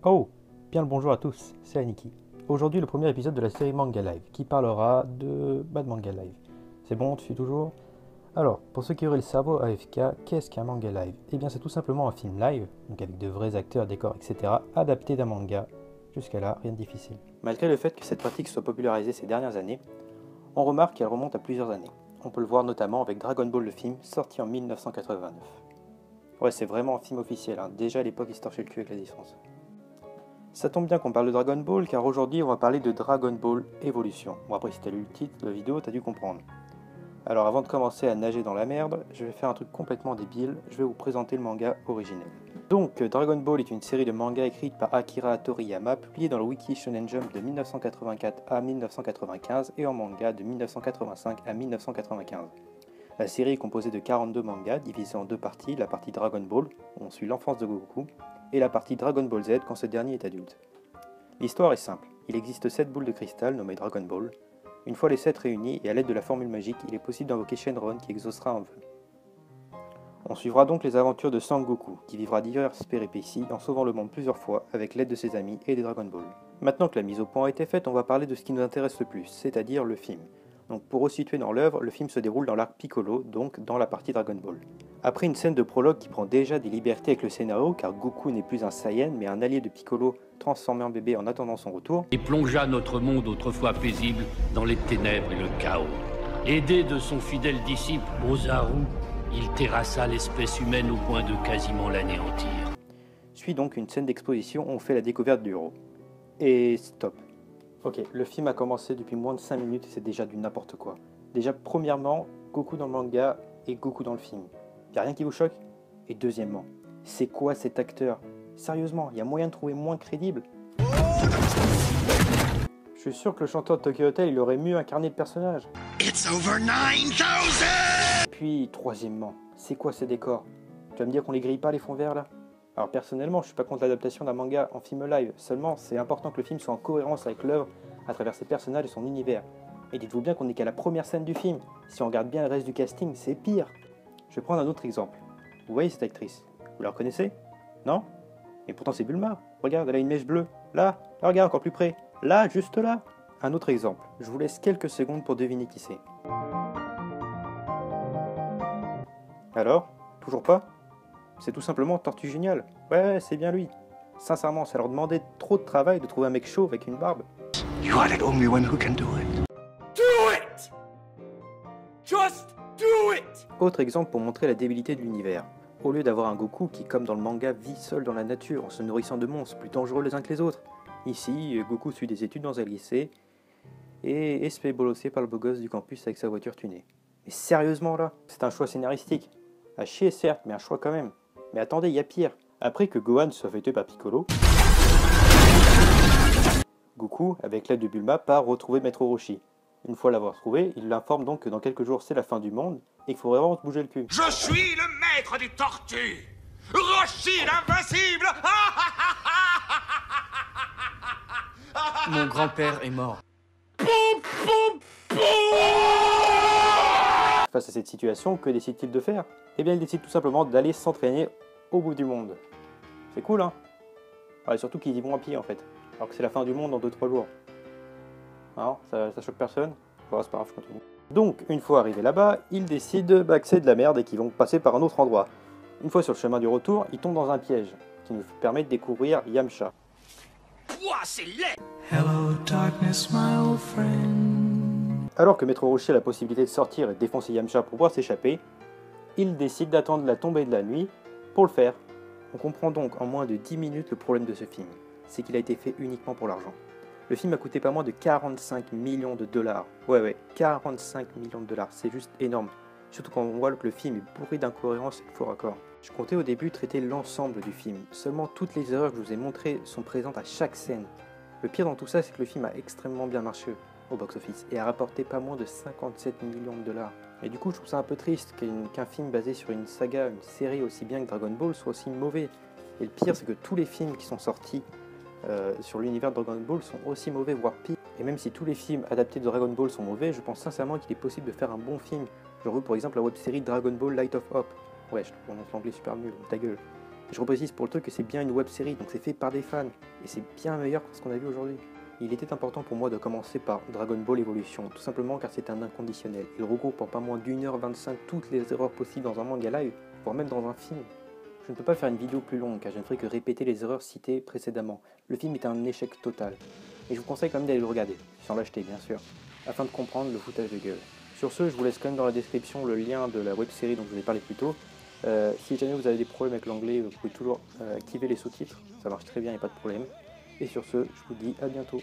Oh, bien le bonjour à tous, c'est Aniki. Aujourd'hui le premier épisode de la série Manga Live, qui parlera de Manga Live. C'est bon, tu suis toujours? Alors, pour ceux qui auraient le cerveau AFK, qu'est-ce qu'un Manga Live? Eh bien c'est tout simplement un film live, donc avec de vrais acteurs, décors, etc., adapté d'un manga. Jusqu'à là, rien de difficile. Malgré le fait que cette pratique soit popularisée ces dernières années, on remarque qu'elle remonte à plusieurs années. On peut le voir notamment avec Dragon Ball le film, sorti en 1989. Ouais, c'est vraiment un film officiel, hein. Déjà à l'époque il se torchait le cul avec la licence. Ça tombe bien qu'on parle de Dragon Ball, car aujourd'hui on va parler de Dragon Ball Evolution. Bon après si t'as lu le titre de la vidéo, t'as dû comprendre. Alors avant de commencer à nager dans la merde, je vais faire un truc complètement débile, je vais vous présenter le manga originel. Donc Dragon Ball est une série de mangas écrite par Akira Toriyama, publiée dans le Wiki Shonen Jump de 1984 à 1995 et en manga de 1985 à 1995. La série est composée de 42 mangas divisés en deux parties, la partie Dragon Ball, où on suit l'enfance de Goku, et la partie Dragon Ball Z quand ce dernier est adulte. L'histoire est simple, il existe 7 boules de cristal nommées Dragon Ball. Une fois les 7 réunies et à l'aide de la formule magique, il est possible d'invoquer Shenron qui exaucera un vœu. On suivra donc les aventures de Sangoku, qui vivra diverses péripéties en sauvant le monde plusieurs fois avec l'aide de ses amis et des Dragon Ball. Maintenant que la mise au point a été faite, on va parler de ce qui nous intéresse le plus, c'est-à-dire le film. Donc pour resituer dans l'œuvre, le film se déroule dans l'arc Piccolo, donc dans la partie Dragon Ball. Après une scène de prologue qui prend déjà des libertés avec le scénario, car Goku n'est plus un Saiyan mais un allié de Piccolo transformé en bébé en attendant son retour, et plongea notre monde autrefois paisible dans les ténèbres et le chaos. Aidé de son fidèle disciple Ozaru, il terrassa l'espèce humaine au point de quasiment l'anéantir. Suit donc une scène d'exposition où on fait la découverte du héros. Et stop. Ok, le film a commencé depuis moins de 5 minutes et c'est déjà du n'importe quoi. Déjà, premièrement, Goku dans le manga et Goku dans le film. Y'a rien qui vous choque? Et deuxièmement, c'est quoi cet acteur? Sérieusement, y a moyen de trouver moins crédible? Je suis sûr que le chanteur de Tokyo Hotel, il aurait mieux incarné le personnage. It's over 9000! Et puis, troisièmement, c'est quoi ces décors? Tu vas me dire qu'on les grille pas les fonds verts là? Alors personnellement, je suis pas contre l'adaptation d'un manga en film live, seulement c'est important que le film soit en cohérence avec l'œuvre à travers ses personnages et son univers. Et dites-vous bien qu'on n'est qu'à la première scène du film, si on regarde bien le reste du casting, c'est pire. Je vais prendre un autre exemple. Vous voyez cette actrice? Vous la reconnaissez? Non? Et pourtant c'est Bulma, regarde, elle a une mèche bleue. Là, regarde encore plus près. Là, juste là. Un autre exemple, je vous laisse quelques secondes pour deviner qui c'est. Alors? Toujours pas? C'est tout simplement Tortue Géniale. Ouais, c'est bien lui. Sincèrement, ça leur demandait trop de travail de trouver un mec chauve avec une barbe. You are the only one who can do it. Do it! Just do it! Autre exemple pour montrer la débilité de l'univers. Au lieu d'avoir un Goku qui, comme dans le manga, vit seul dans la nature en se nourrissant de monstres plus dangereux les uns que les autres. Ici, Goku suit des études dans un lycée et se fait bolosser par le beau gosse du campus avec sa voiture tunée. Mais sérieusement là, c'est un choix scénaristique. À chier certes, mais un choix quand même. Mais attendez, il y a pire. Après que Gohan soit fêté par Piccolo, Goku, avec l'aide de Bulma, part retrouver Maître Roshi. Une fois l'avoir trouvé, il l'informe donc que dans quelques jours c'est la fin du monde et qu'il faut vraiment se bouger le cul. Je suis le maître des tortues! Roshi l'invincible! Mon grand-père est mort. Face à cette situation, que décide-t-il de faire? Eh bien, il décide tout simplement d'aller s'entraîner au bout du monde. C'est cool, hein? Et surtout qu'ils y vont à pied, en fait. Alors que c'est la fin du monde dans 2-3 jours. Alors, ça choque personne? Bon, c'est pas grave, je continue. Donc, une fois arrivé là-bas, ils décident que c'est de la merde et qu'ils vont passer par un autre endroit. Une fois sur le chemin du retour, ils tombent dans un piège qui nous permet de découvrir Yamcha. Ouah, c'est laid! Hello, darkness, my old friend. Alors que Maître Roshi a la possibilité de sortir et de défoncer Yamcha pour pouvoir s'échapper, il décide d'attendre la tombée de la nuit pour le faire. On comprend donc en moins de 10 minutes le problème de ce film, c'est qu'il a été fait uniquement pour l'argent. Le film a coûté pas moins de 45 millions de dollars. Ouais, 45 millions de dollars, c'est juste énorme. Surtout quand on voit que le film est bourré d'incohérences et de faux raccords. Je comptais au début traiter l'ensemble du film, seulement toutes les erreurs que je vous ai montrées sont présentes à chaque scène. Le pire dans tout ça, c'est que le film a extrêmement bien marché au box-office et a rapporté pas moins de 57 millions de dollars. Et du coup, je trouve ça un peu triste qu'un film basé sur une saga, une série aussi bien que Dragon Ball soit aussi mauvais. Et le pire, c'est que tous les films qui sont sortis sur l'univers de Dragon Ball sont aussi mauvais, voire pire. Et même si tous les films adaptés de Dragon Ball sont mauvais, je pense sincèrement qu'il est possible de faire un bon film. Genre par exemple la web-série Dragon Ball Light of Hope. Ouais, je prononce l'anglais super nul, ta gueule. Je reprécise pour le truc que c'est bien une web série, donc c'est fait par des fans, et c'est bien meilleur que ce qu'on a vu aujourd'hui. Il était important pour moi de commencer par Dragon Ball Evolution, tout simplement car c'est un inconditionnel. Il regroupe en pas moins d'1h25 toutes les erreurs possibles dans un manga live, voire même dans un film. Je ne peux pas faire une vidéo plus longue car je ne ferai que répéter les erreurs citées précédemment. Le film est un échec total. Et je vous conseille quand même d'aller le regarder, sans l'acheter bien sûr, afin de comprendre le foutage de gueule. Sur ce, je vous laisse quand même dans la description le lien de la web série dont je vous ai parlé plus tôt. Si jamais vous avez des problèmes avec l'anglais, vous pouvez toujours activer les sous-titres, ça marche très bien, il n'y a pas de problème. Et sur ce, je vous dis à bientôt.